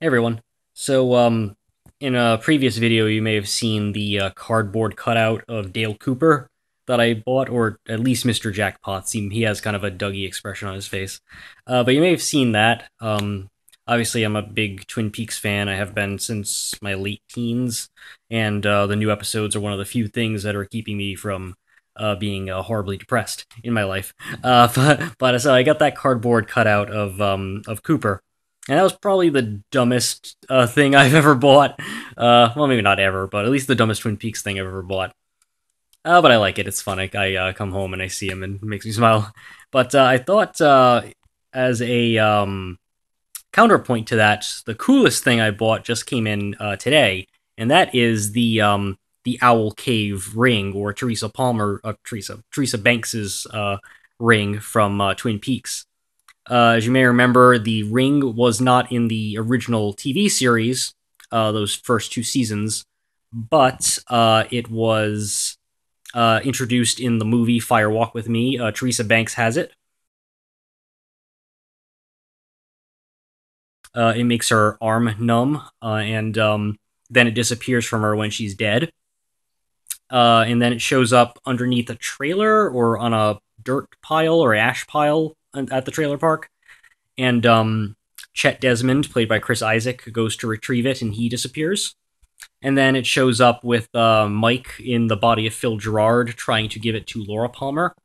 Hey everyone. In a previous video, you may have seen the cardboard cutout of Dale Cooper that I bought, or at least Mr. Jackpot. He has kind of a Dougie expression on his face. But you may have seen that. Obviously, I'm a big Twin Peaks fan. I have been since my late teens, and the new episodes are one of the few things that are keeping me from being horribly depressed in my life. But so I got that cardboard cutout of Cooper, and that was probably the dumbest thing I've ever bought. Well, maybe not ever, but at least the dumbest Twin Peaks thing I've ever bought. But I like it. It's fun. I come home and I see him and it makes me smile. But I thought, as a counterpoint to that, the coolest thing I bought just came in today, and that is the Owl Cave ring, or Teresa Banks's ring from Twin Peaks. As you may remember, the ring was not in the original TV series, those first two seasons, but it was introduced in the movie Fire Walk with Me. Teresa Banks has it. It makes her arm numb, and then it disappears from her when she's dead. And then it shows up underneath a trailer or on a dirt pile or ash pile at the trailer park. And Chet Desmond, played by Chris Isaac, goes to retrieve it, and he disappears. And then it shows up with Mike in the body of Phil Gerard trying to give it to Laura Palmer.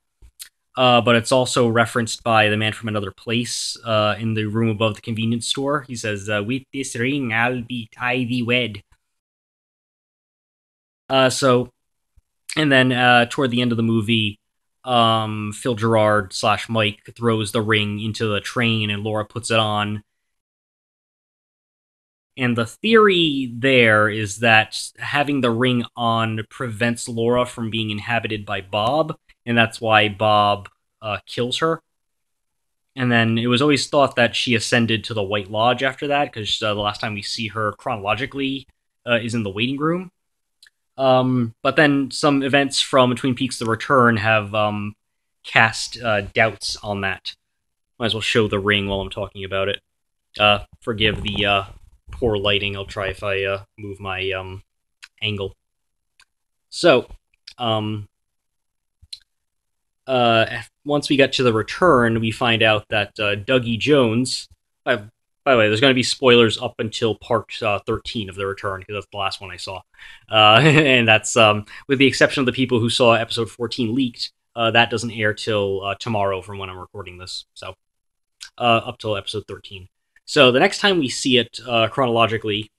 But it's also referenced by the man from another place in the room above the convenience store. He says, "With this ring, I'll be tidy wed." So, and then toward the end of the movie, Phil Gerard slash Mike throws the ring into the train, and Laura puts it on. And the theory there is that having the ring on prevents Laura from being inhabited by Bob, and that's why Bob kills her. And then it was always thought that she ascended to the White Lodge after that, because the last time we see her chronologically is in the waiting room. But then some events from Twin Peaks: The Return have cast doubts on that. Might as well show the ring while I'm talking about it. Forgive the poor lighting. I'll try if I move my angle. So, once we get to the return, we find out that Dougie Jones. By the way, there's going to be spoilers up until part 13 of the return, because that's the last one I saw. And that's, with the exception of the people who saw episode 14 leaked, that doesn't air till tomorrow from when I'm recording this. So, up till episode 13. So the next time we see it chronologically,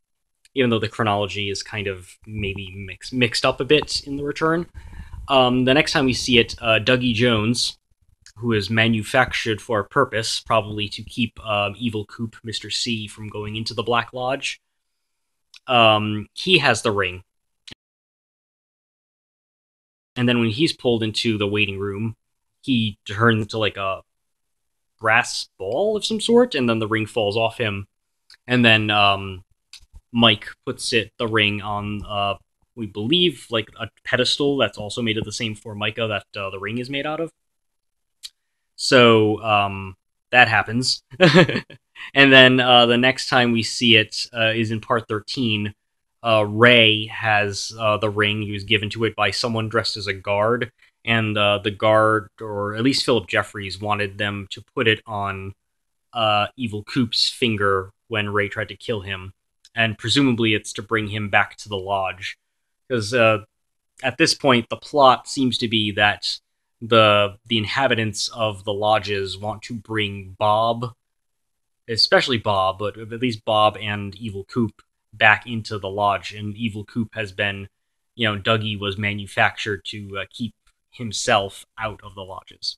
even though the chronology is kind of maybe mixed up a bit in the return, the next time we see it, Dougie Jones, who is manufactured for a purpose, probably to keep Evil Coop, Mr. C, from going into the Black Lodge, he has the ring. And then when he's pulled into the waiting room, he turns into like a brass ball of some sort, and then the ring falls off him. And then Mike puts the ring on, we believe, like a pedestal that's also made of the same formica that the ring is made out of. So that happens. And then the next time we see it is in part 13. Ray has the ring. He was given to it by someone dressed as a guard, and the guard, or at least Philip Jeffries, wanted them to put it on Evil Coop's finger when Ray tried to kill him, and presumably it's to bring him back to the lodge, because at this point the plot seems to be that the inhabitants of the lodges want to bring Bob, especially Bob, but at least Bob and Evil Coop, back into the lodge. And Evil Coop has been, Dougie was manufactured to keep himself out of the lodges.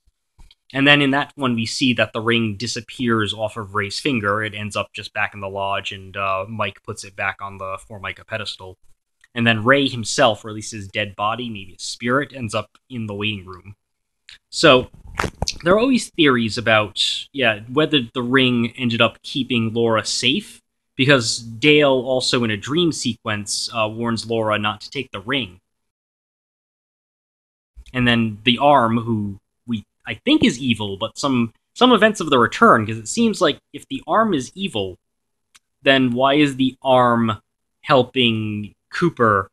And then in that one, we see that the ring disappears off of Ray's finger. It ends up just back in the lodge, and Mike puts it back on the Formica pedestal. And then Ray himself, or at least his dead body, maybe his spirit, ends up in the waiting room. So there are always theories about, whether the ring ended up keeping Laura safe, because Dale also in a dream sequence warns Laura not to take the ring. And then the arm, who I think is evil, but some events of the return, because it seems like if the arm is evil, then why is the arm helping Cooper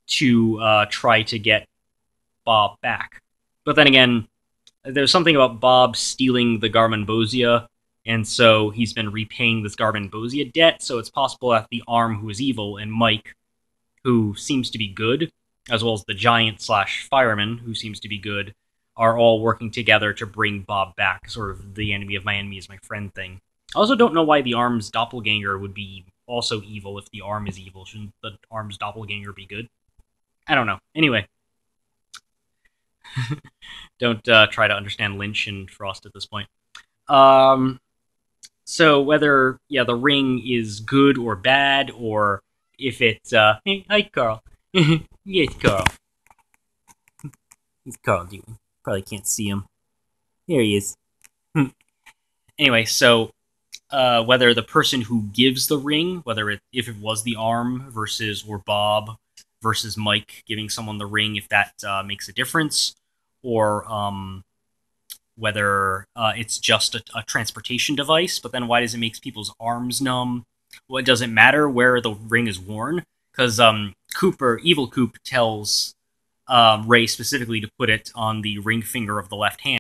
to try to get Bob back? But then again, there's something about Bob stealing the Garmonbosia, and so he's been repaying this Garmonbosia debt, so it's possible that the arm, who is evil, and Mike, who seems to be good, as well as the giant slash fireman, who seems to be good, are all working together to bring Bob back, sort of the enemy of my enemy is my friend thing. I also don't know why the arm's doppelganger would be also evil if the arm is evil. Shouldn't the arm's doppelganger be good? I don't know. Anyway, don't try to understand Lynch and Frost at this point. So whether the ring is good or bad, or if it's hey, hi Carl, yes Carl, he's Carl doing. Probably can't see him. There he is. Anyway, so whether the person who gives the ring, if it was the arm versus or Bob versus Mike giving someone the ring, if that makes a difference, or whether it's just a transportation device, but then why does it make people's arms numb? Well, it doesn't matter where the ring is worn, because Evil Coop tells Ray specifically to put it on the ring finger of the left hand,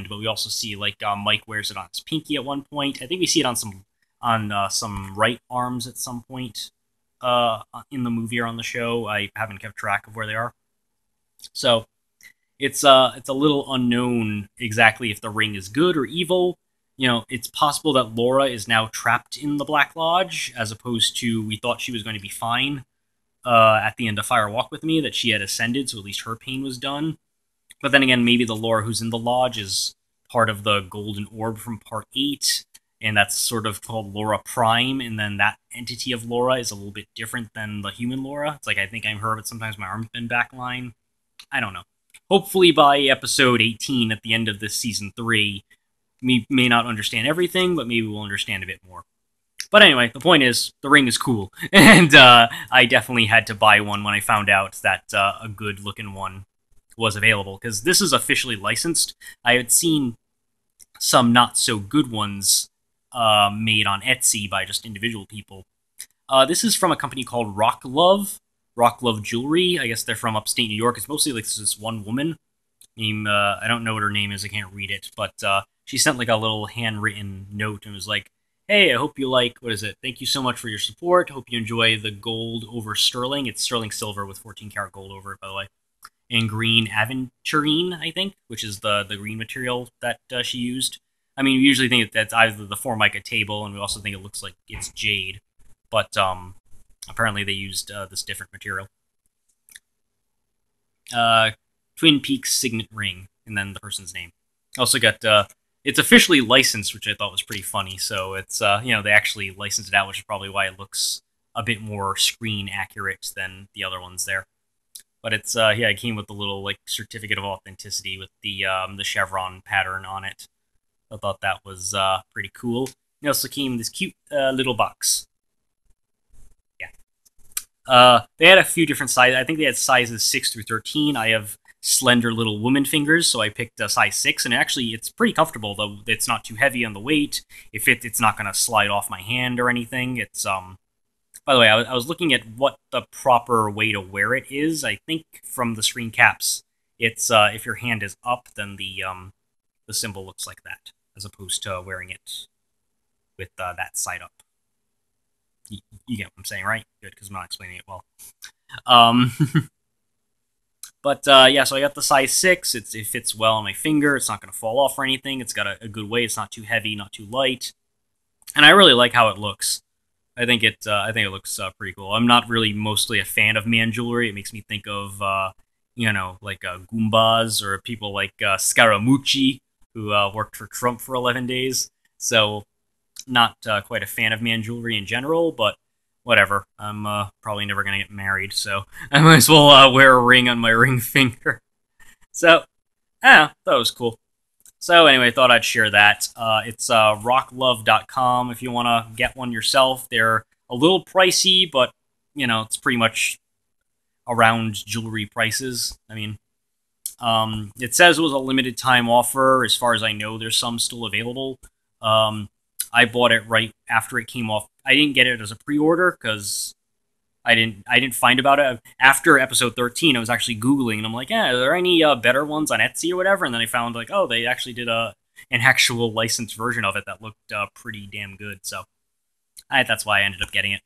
but we also see Mike wears it on his pinky at one point. I think we see it on some right arms at some point in the movie or on the show. I haven't kept track of where they are. So it's a little unknown exactly if the ring is good or evil. It's possible that Laura is now trapped in the Black Lodge, as opposed to we thought she was going to be fine at the end of Fire Walk With Me, that she had ascended, so at least her pain was done. But then again, maybe the Laura who's in the lodge is part of the Golden Orb from Part 8, and that's sort of called Laura Prime, and then that entity of Laura is a little bit different than the human Laura. It's like, I think I'm her, but sometimes my arm's been backline. I don't know. Hopefully by episode 18 at the end of this season 3, we may not understand everything, but maybe we'll understand a bit more. But anyway, the point is, the ring is cool, and I definitely had to buy one when I found out that a good-looking one was available, because this is officially licensed. I had seen some not-so-good ones made on Etsy by just individual people. This is from a company called RockLove Jewelry. I guess they're from upstate New York. It's mostly like this one woman. I don't know what her name is, I can't read it, but she sent like a little handwritten note and was like, hey, I hope you like, what is it? Thank you so much for your support. Hope you enjoy the gold over sterling. It's sterling silver with 14 karat gold over it, by the way. And green aventurine, I think, which is the green material that she used. I mean, we usually think that's either the Formica table, and we also think it looks like it's jade. But apparently they used this different material. Twin Peaks signet ring, and then the person's name. Also got it's officially licensed, which I thought was pretty funny. So it's they actually licensed it out, which is probably why it looks a bit more screen accurate than the other ones there. But it's it came with the little like certificate of authenticity with the chevron pattern on it. I thought that was pretty cool. It also came in this cute little box. Yeah. They had a few different sizes. I think they had sizes 6 through 13. I have slender little woman fingers, so I picked a size 6, and actually it's pretty comfortable, though it's not too heavy on the weight. It's not going to slide off my hand or anything. It's by the way, I was looking at what the proper way to wear it is. I think from the screen caps, it's if your hand is up, then the symbol looks like that, as opposed to wearing it with that side up. You get what I'm saying, right? Good, because I'm not explaining it well. But yeah, so I got the size 6. It fits well on my finger. It's not going to fall off or anything. It's got a good weight. It's not too heavy, not too light, and I really like how it looks. I think it looks pretty cool. I'm not really mostly a fan of man jewelry. It makes me think of Goombas or people like Scaramucci, who worked for Trump for 11 days. So not quite a fan of man jewelry in general, but whatever. I'm probably never going to get married, so I might as well wear a ring on my ring finger. So, thought it was cool. So anyway, I thought I'd share that. It's RockLove.com if you want to get one yourself. They're a little pricey, but, it's pretty much around jewelry prices. I mean, it says it was a limited time offer. As far as I know, there's some still available. I bought it right after it came off. I didn't get it as a pre-order because I didn't find about it after episode 13. I was actually googling and I'm like, yeah, are there any better ones on Etsy or whatever? And then I found like, oh, they actually did an actual licensed version of it that looked pretty damn good. So that's why I ended up getting it.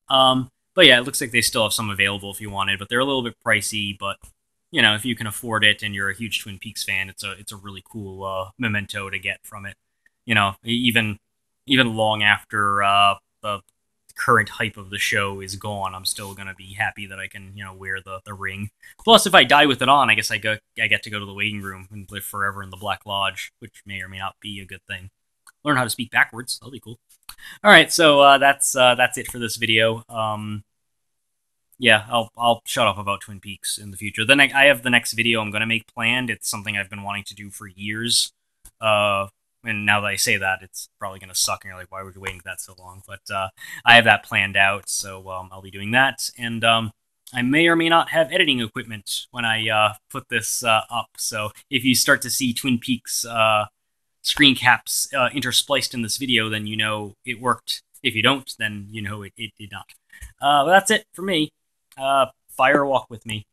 But yeah, it looks like they still have some available if you wanted, but they're a little bit pricey. But you know, if you can afford it and you're a huge Twin Peaks fan, it's a really cool memento to get from it. You know, even long after the current hype of the show is gone, I'm still gonna be happy that I can wear the ring. Plus, if I die with it on, I guess I get to go to the waiting room and live forever in the Black Lodge, which may or may not be a good thing. Learn how to speak backwards. That'll be cool. All right, so that's it for this video. Yeah, I'll shut up about Twin Peaks in the future. Then I have the next video I'm gonna make planned. It's something I've been wanting to do for years. And now that I say that, it's probably gonna suck. And you're like, why were you waiting that so long? But I have that planned out, so I'll be doing that. And I may or may not have editing equipment when I put this up. So if you start to see Twin Peaks screen caps interspliced in this video, then you know it worked. If you don't, then you know it did not. But that's it for me. Fire walk with me.